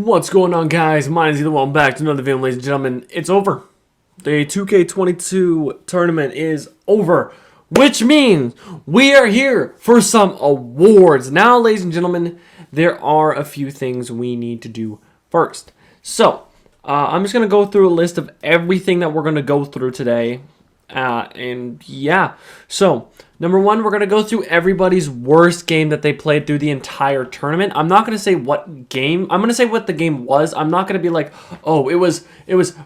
What's going on, guys? Mine is Ethan. Welcome back to another video, ladies and gentlemen. It's over. The 2K22 tournament is over, which means we are here for some awards. Now, ladies and gentlemen, there are a few things we need to do first. So, I'm just going to go through a list of everything that we're going to go through today. So number one, we're going to go through everybody's worst game that they played through the entire tournament. I'm not going to say what game. I'm going to say what the game was. I'm not going to be like, oh, it was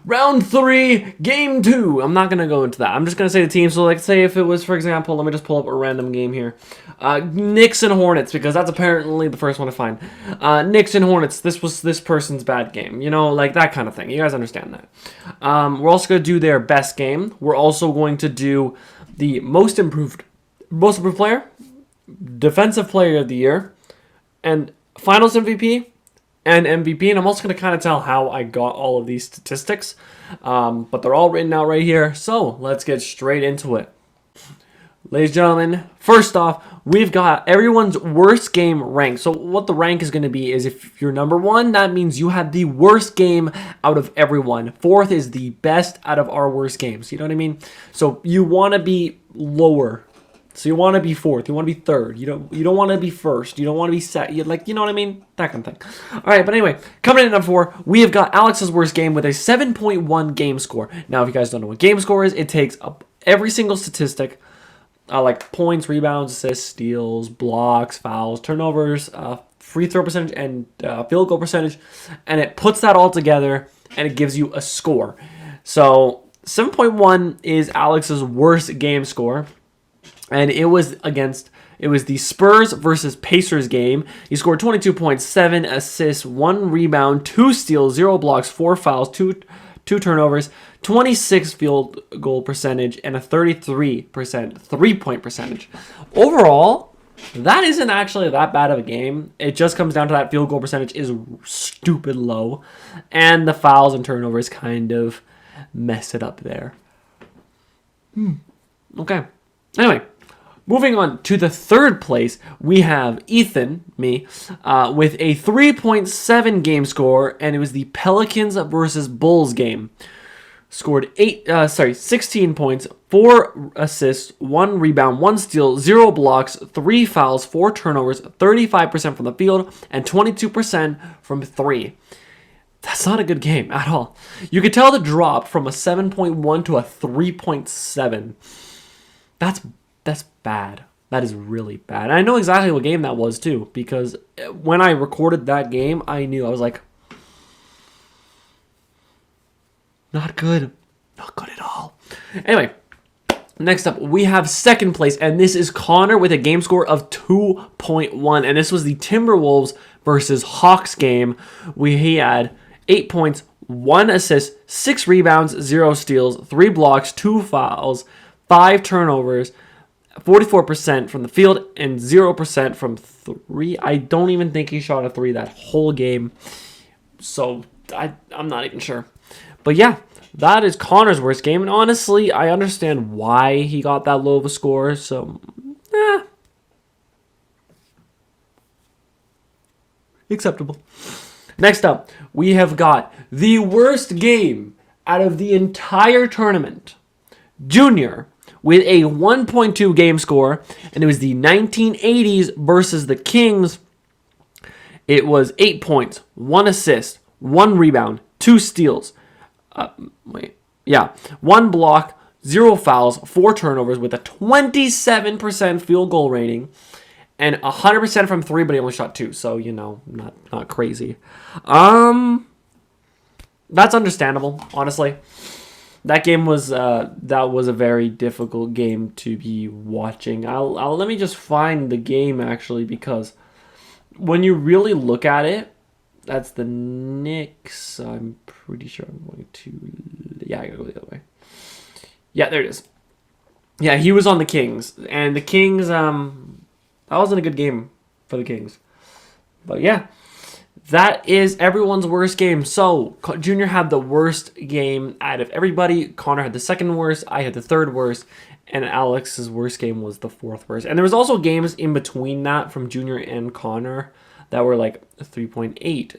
round 3, game 2. I'm not going to go into that. I'm just going to say the team. So like, say if it was, for example, let me just pull up a random game here. Knicks and Hornets, because that's apparently the first one to find. Knicks and Hornets, this was this person's bad game. You know, like that kind of thing. You guys understand that. We're also going to do their best game. We're also going to do the most improved player, defensive player of the year, and finals MVP and MVP. And I'm also going to kind of tell how I got all of these statistics, but they're all written out right here. So let's get straight into it. Ladies and gentlemen, first off, we've got everyone's worst game rank. So what the rank is going to be is if you're number 1, that means you had the worst game out of everyone. 4th is the best out of our worst games. You know what I mean? So you want to be lower. So you want to be 4th. You want to be 3rd. You don't want to be 1st. You don't want to be set. You know what I mean? That kind of thing. All right, but anyway, coming in at number 4, we have got Alex's worst game with a 7.1 game score. Now, if you guys don't know what game score is, it takes up every single statistic, like points, rebounds, assists, steals, blocks, fouls, turnovers, free throw percentage, and field goal percentage, and it puts that all together, and it gives you a score. So 7.1 is Alex's worst game score, and it was the Spurs versus Pacers game. He scored 22 points, 7 assists, 1 rebound, 2 steals, 0 blocks, 4 fouls, 2 turnovers, 26 field goal percentage, and a 33% three-point percentage. Overall, that isn't actually that bad of a game. It just comes down to that field goal percentage is stupid low, and the fouls and turnovers kind of mess it up there. Okay. Anyway, moving on to the 3rd place, we have Ethan, me, with a 3.7 game score, and it was the Pelicans versus Bulls game. Scored 16 points, 4 assists, 1 rebound, 1 steal, 0 blocks, 3 fouls, 4 turnovers, 35% from the field, and 22% from 3. That's not a good game at all. You could tell the drop from a 7.1 to a 3.7. That's bad. That is really bad. And I know exactly what game that was too, because when I recorded that game, I knew. I was like, not good. Not good at all. Anyway, next up, we have 2nd place, and this is Connor with a game score of 2.1. And this was the Timberwolves versus Hawks game. He had 8 points, 1 assist, 6 rebounds, 0 steals, 3 blocks, 2 fouls, 5 turnovers, 44% from the field, and 0% from 3. I don't even think he shot a 3 that whole game. So I'm not even sure. But yeah, that is Connor's worst game. And honestly, I understand why he got that low of a score. So, acceptable. Next up, we have got the worst game out of the entire tournament. Junior with a 1.2 game score, and it was the 1980s versus the Kings. It was 8 points, 1 assist, 1 rebound, 2 steals. 1 block, 0 fouls, 4 turnovers with a 27% field goal rating, and 100% from 3, but he only shot 2, so, not crazy. That's understandable, honestly. That game was a very difficult game to be watching. Let me just find the game, actually, because when you really look at it, that's the Knicks. I'm pretty sure I'm going to... Yeah, I gotta go the other way. Yeah, there it is. Yeah, he was on the Kings. And the Kings, that wasn't a good game for the Kings. But yeah, that is everyone's worst game. So, Junior had the worst game out of everybody. Connor had the 2nd worst. I had the 3rd worst. And Alex's worst game was the 4th worst. And there was also games in between that from Junior and Connor that were like 3.8,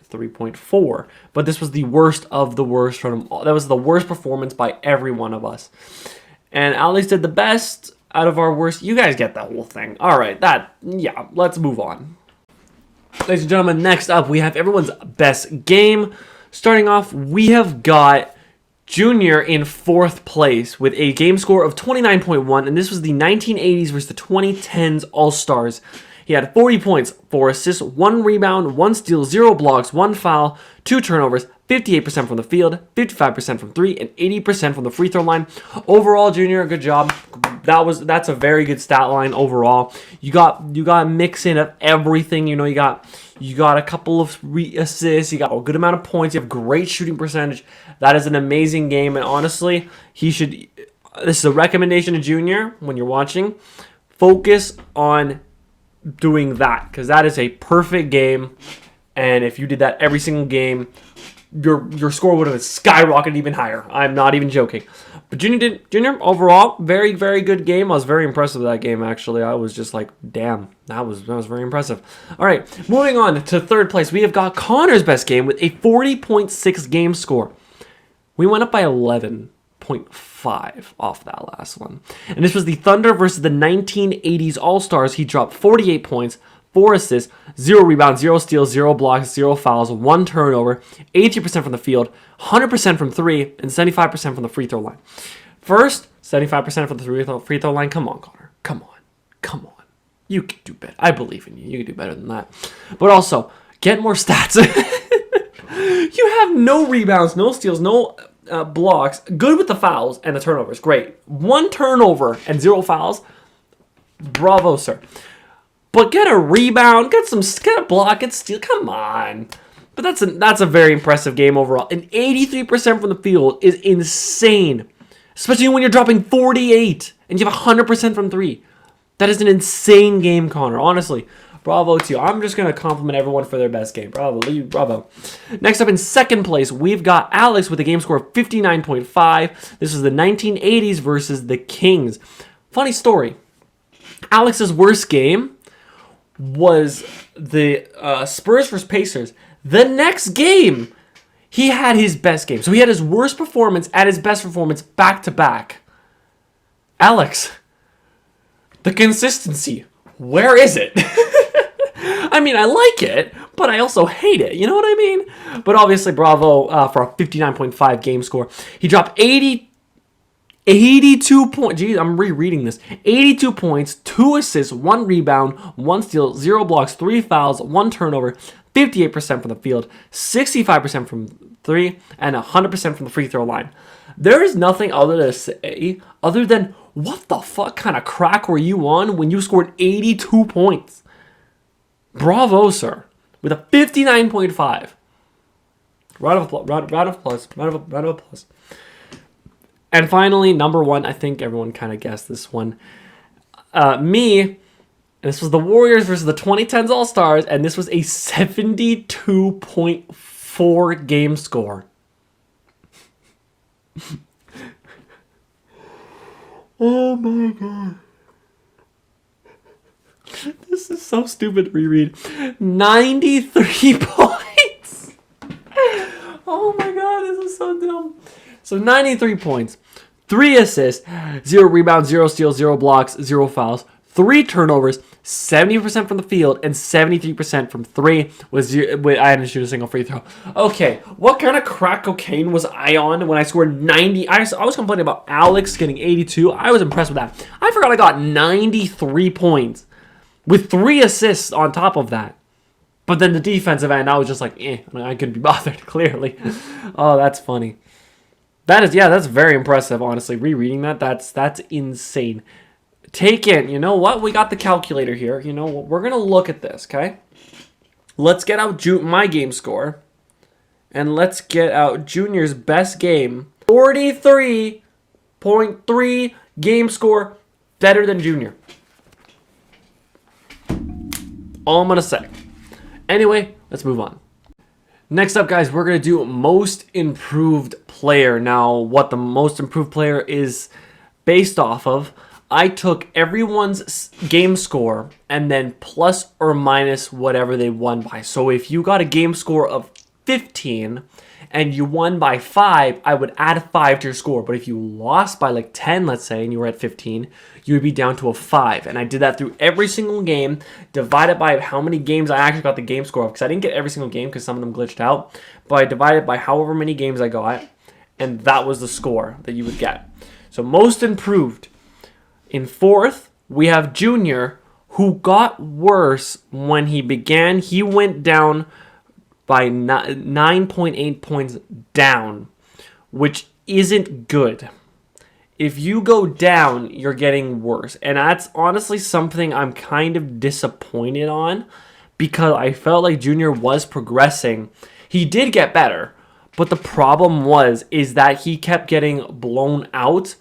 3.4. But this was the worst of the worst from them all. That was the worst performance by every one of us. And Alex did the best out of our worst. You guys get that whole thing. All right, yeah, let's move on. Ladies and gentlemen, next up, we have everyone's best game. Starting off, we have got Junior in 4th place with a game score of 29.1, and this was the 1980s versus the 2010s All-Stars. He had 40 points, 4 assists, 1 rebound, 1 steal, 0 blocks, 1 foul, 2 turnovers, 58% from the field, 55% from 3, and 80% from the free throw line. Overall, Junior, good job. That's a very good stat line overall. You got a mix in of everything. You got a couple of assists. You got a good amount of points. You have great shooting percentage. That is an amazing game, and honestly, this is a recommendation to Junior when you're watching. Focus on doing that, because that is a perfect game, and if you did that every single game, your score would have skyrocketed even higher. I'm not even joking. But Junior overall, very, very good game. I was very impressed with that game, actually. I was just like, damn, that was very impressive. All right, moving on to 3rd place, we have got Connor's best game with a 40.6 game score. We went up by 11.5 off that last one. And this was the Thunder versus the 1980s All-Stars. He dropped 48 points, 4 assists, 0 rebounds, 0 steals, 0 blocks, 0 fouls, 1 turnover, 80% from the field, 100% from 3, and 75% from the free throw line. First, 75% from the free throw line. Come on, Connor. Come on. You can do better. I believe in you. You can do better than that. But also, get more stats. You have no rebounds, no steals, no blocks. Good with the fouls and the turnovers. Great. 1 turnover and 0 fouls. Bravo, sir. But get a rebound, get a block, get steal. Come on. But that's a very impressive game overall. And 83% from the field is insane. Especially when you're dropping 48 and you have 100% from 3. That is an insane game, Connor. Honestly, bravo to you. I'm just going to compliment everyone for their best game. Bravo. Next up in 2nd place, we've got Alex with a game score of 59.5. This is the 1980s versus the Kings. Funny story. Alex's worst game was the Spurs versus Pacers. The next game, he had his best game. So he had his worst performance and his best performance back to back. Alex, the consistency, where is it? I mean, I like it, but I also hate it. You know what I mean? But obviously, bravo for a 59.5 game score. He dropped 82 points. Geez, I'm rereading this. 82 points, 2 assists, 1 rebound, 1 steal, 0 blocks, 3 fouls, 1 turnover, 58% from the field, 65% from 3, and 100% from the free throw line. There is nothing other to say other than, what the fuck kind of crack were you on when you scored 82 points? Bravo, sir. With a 59.5. Round of applause. And finally, number 1, I think everyone kind of guessed this one. This was the Warriors versus the 2010s All-Stars, and this was a 72.4 game score. Oh my god. This is so stupid to reread. 93 points. Oh my god, this is so dumb. So 93 points, 3 assists, 0 rebounds, 0 steals, 0 blocks, 0 fouls, 3 turnovers, 70% from the field, and 73% from 3 I didn't shoot a single free throw. Okay, what kind of crack cocaine was I on when I scored 90? I was complaining about Alex getting 82. I was impressed with that. I forgot I got 93 points with 3 assists on top of that. But then the defensive end, I was just like, I couldn't be bothered, clearly. Oh, that's funny. That's very impressive, honestly. Rereading that's insane. You know what? We got the calculator here. You know what? We're going to look at this, okay? Let's get out my game score. And let's get out Junior's best game. 43.3 game score. Better than Junior. All I'm going to say. Anyway, let's move on. Next up, guys, we're going to do most improved player. Now, what the most improved player is based off of, I took everyone's game score and then plus or minus whatever they won by. So if you got a game score of 15 and you won by 5, I would add a 5 to your score. But if you lost by like 10, let's say, and you were at 15, you would be down to a 5. And I did that through every single game, divided by how many games I actually got the game score of. Because I didn't get every single game because some of them glitched out. But I divided by however many games I got, and that was the score that you would get. So most improved. In 4th, we have Junior, who got worse when he began. He went down by 9.8 points down, which isn't good. If you go down, you're getting worse. And that's honestly something I'm kind of disappointed on, because I felt like Junior was progressing. He did get better, but the problem is that he kept getting blown out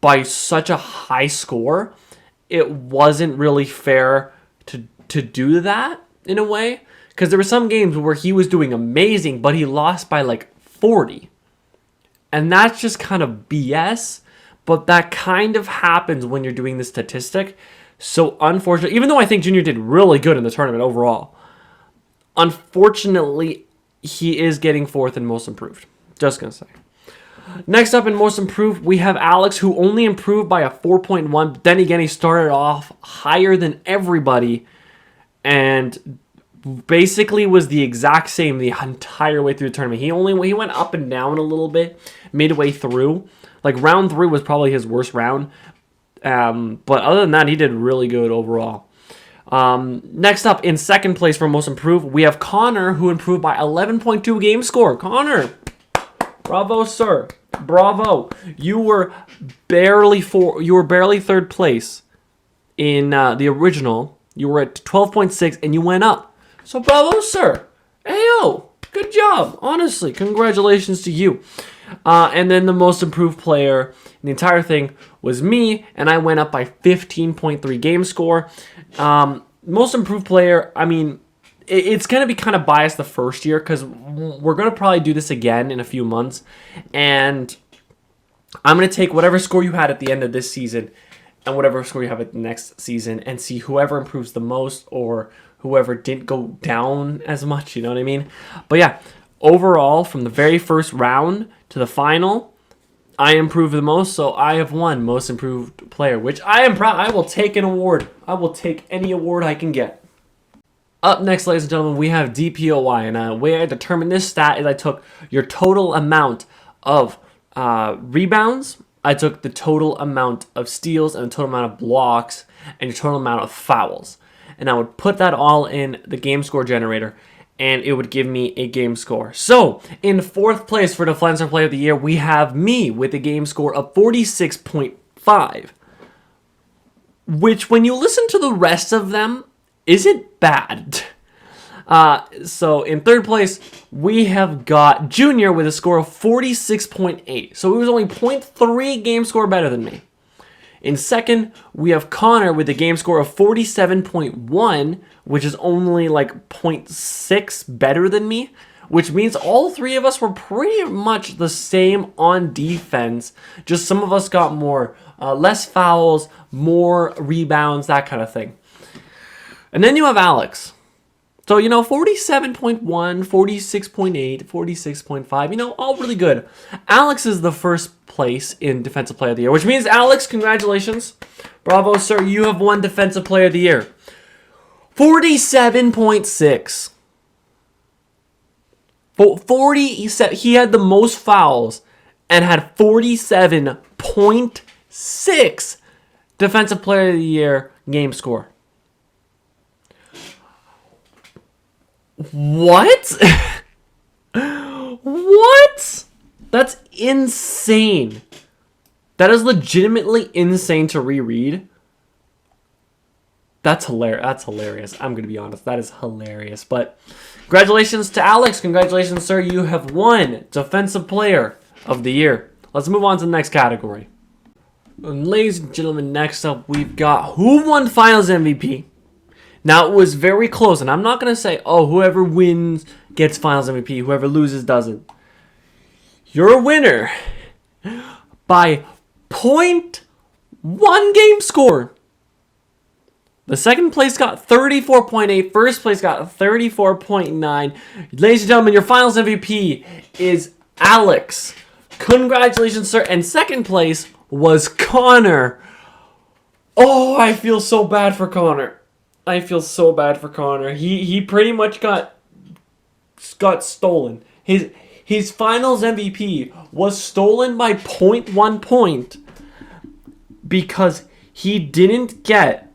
by such a high score. It wasn't really fair to do that in a way, because there were some games where he was doing amazing, but he lost by like 40. And that's just kind of BS, but that kind of happens when you're doing this statistic. So unfortunately, even though I think Junior did really good in the tournament overall, unfortunately, he is getting 4th in most improved. Just gonna say. Next up in most improved, we have Alex, who only improved by a 4.1. But then again, he started off higher than everybody and basically was the exact same the entire way through the tournament. He went up and down a little bit midway through. Like round 3 was probably his worst round. But other than that, he did really good overall. Next up, in 2nd place for most improved, we have Connor, who improved by 11.2 game score. Connor, bravo, sir. Bravo. You were barely 3rd place in the original. You were at 12.6 and you went up. So bravo, sir. Ayo. Good job. Honestly, congratulations to you. And then the most improved player in the entire thing was me, and I went up by 15.3 game score. Most improved player, I mean, it's going to be kind of biased the first year because we're going to probably do this again in a few months. And I'm going to take whatever score you had at the end of this season and whatever score you have at the next season and see whoever improves the most or whoever didn't go down as much, you know what I mean? But yeah, overall, from the very first round to the final, I improved the most, so I have won most improved player, which I am proud. I will take an award. I will take any award I can get. Up next, ladies and gentlemen, we have DPOY, and the way I determined this stat is I took your total amount of rebounds, I took the total amount of steals and the total amount of blocks and your total amount of fouls. And I would put that all in the game score generator, and it would give me a game score. So, in 4th place for Defensive Player of the Year, we have me with a game score of 46.5. Which, when you listen to the rest of them, isn't bad. So, in 3rd place, we have got Junior with a score of 46.8. So, he was only 0.3 game score better than me. In 2nd, we have Connor with a game score of 47.1, which is only like 0.6 better than me, which means all 3 of us were pretty much the same on defense. Just some of us got more, less fouls, more rebounds, that kind of thing. And then you have Alex. So, 47.1, 46.8, 46.5, all really good. Alex is the 1st place in Defensive Player of the Year, which means, Alex, congratulations. Bravo, sir. You have won Defensive Player of the Year. 47.6. 40, he had the most fouls and had 47.6 Defensive Player of the Year game score. What? What? That's insane. That is legitimately insane to reread. That's hilarious. I'm going to be honest. That is hilarious. But congratulations to Alex. Congratulations, sir. You have won Defensive Player of the Year. Let's move on to the next category. And ladies and gentlemen, next up, we've got who won Finals MVP. Now, it was very close, and I'm not going to say, oh, whoever wins gets Finals MVP, whoever loses doesn't. Your winner by 0.1 1 game score. The second place got 34.8. First place got 34.9. Ladies and gentlemen, your finals MVP is Alex. Congratulations, sir. And second place was Connor. Oh, I feel so bad for Connor. I feel so bad for Connor. He pretty much got stolen. His finals MVP was stolen by 0.1 point because he didn't get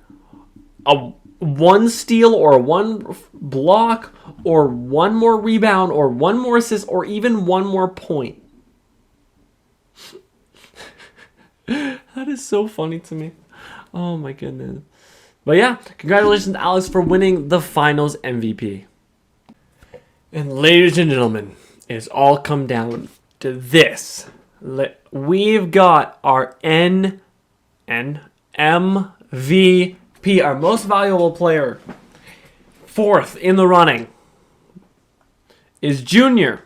a 1 steal or 1 block or 1 more rebound or 1 more assist or even 1 more point. That is so funny to me. Oh my goodness. But yeah, congratulations Alex for winning the finals MVP. And ladies and gentlemen, it's all come down to this. We've got our MVP, our most valuable player. Fourth in the running is Junior,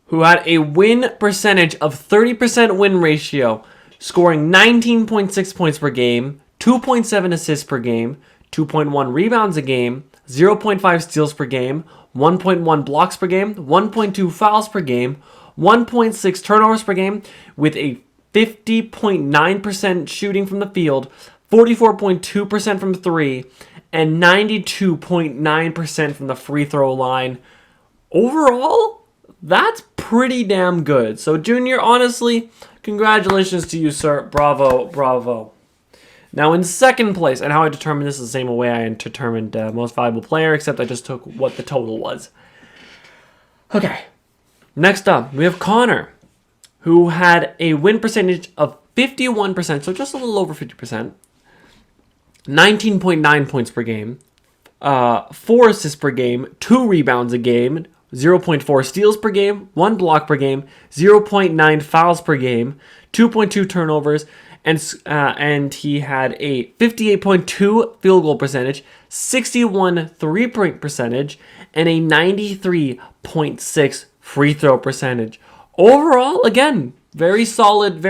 who had a win percentage of 30% win ratio, scoring 19.6 points per game, 2.7 assists per game, 2.1 rebounds a game, 0.5 steals per game, 1.1 blocks per game, 1.2 fouls per game, 1.6 turnovers per game, with a 50.9% shooting from the field, 44.2% from 3, and 92.9% from the free throw line. Overall, that's pretty damn good. So, Junior, honestly, congratulations to you, sir. Bravo, bravo. Now, in second place, and how I determined this is the same way I determined most valuable player, except I just took what the total was. Okay. Next up, we have Connor, who had a win percentage of 51%, so just a little over 50%, 19.9 points per game, 4 assists per game, 2 rebounds a game, 0.4 steals per game, 1 block per game, 0.9 fouls per game, 2.2 turnovers, and he had a 58.2 field goal percentage, 61 three-point percentage, and a 93.6 free throw percentage. Overall, again, very solid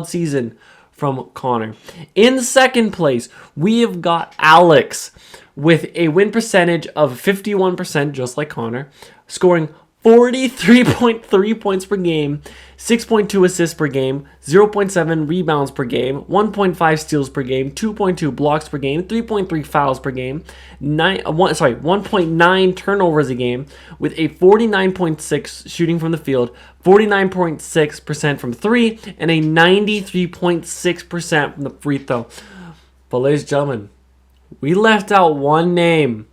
season from Connor. In second place, we have got Alex with a win percentage of 51%, just like Connor, scoring 43.3 points per game, 6.2 assists per game, 0.7 rebounds per game, 1.5 steals per game, 2.2 blocks per game, 3.3 fouls per game, 1.9 turnovers a game, with a 49.6 shooting from the field, 49.6% from 3, and a 93.6% from the free throw. But ladies and gentlemen, we left out one name,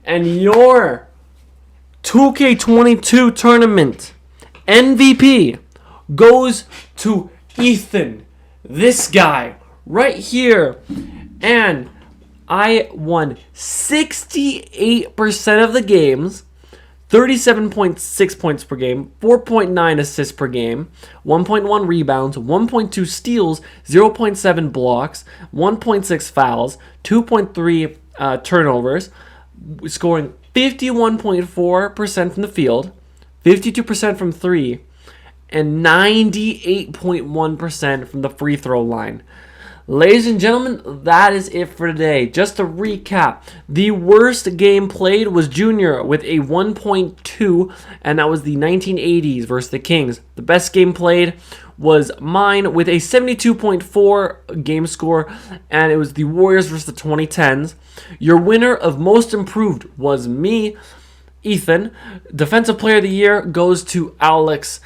and your 2K22 tournament MVP goes to Ethan, this guy right here. And I won 68% of the games, 37.6 points per game, 4.9 assists per game, 1.1 rebounds, 1.2 steals, 0.7 blocks, 1.6 fouls, 2.3 turnovers, scoring 51.4% from the field, 52% from 3, and 98.1% from the free throw line. Ladies and gentlemen, that is it for today. Just to recap, the worst game played was Junior with a 1.2, and that was the 1980s versus the Kings. The best game played was mine with a 72.4 game score, and it was the Warriors versus the 2010s. Your winner of most improved was me, Ethan. Defensive player of the year goes to Alex.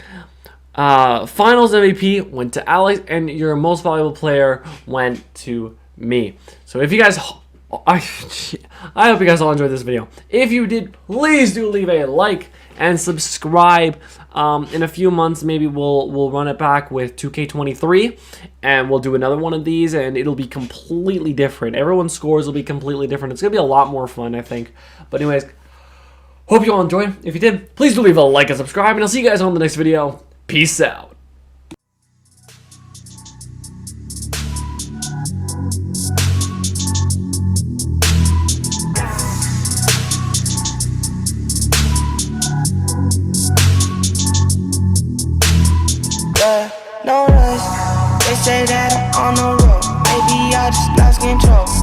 Finals MVP went to Alex, and your most valuable player went to me. So if you guys, I hope you guys all enjoyed this video. If you did, please do leave a like and subscribe. In a few months, maybe we'll run it back with 2K23, and we'll do another one of these, and it'll be completely different. Everyone's scores will be completely different. It's gonna be a lot more fun, I think. But anyways, hope you all enjoyed. If you did, please do leave a like and subscribe, and I'll see you guys on the next video. Peace out. Yeah, no rest. They say that I'm on the road, maybe I just lost control.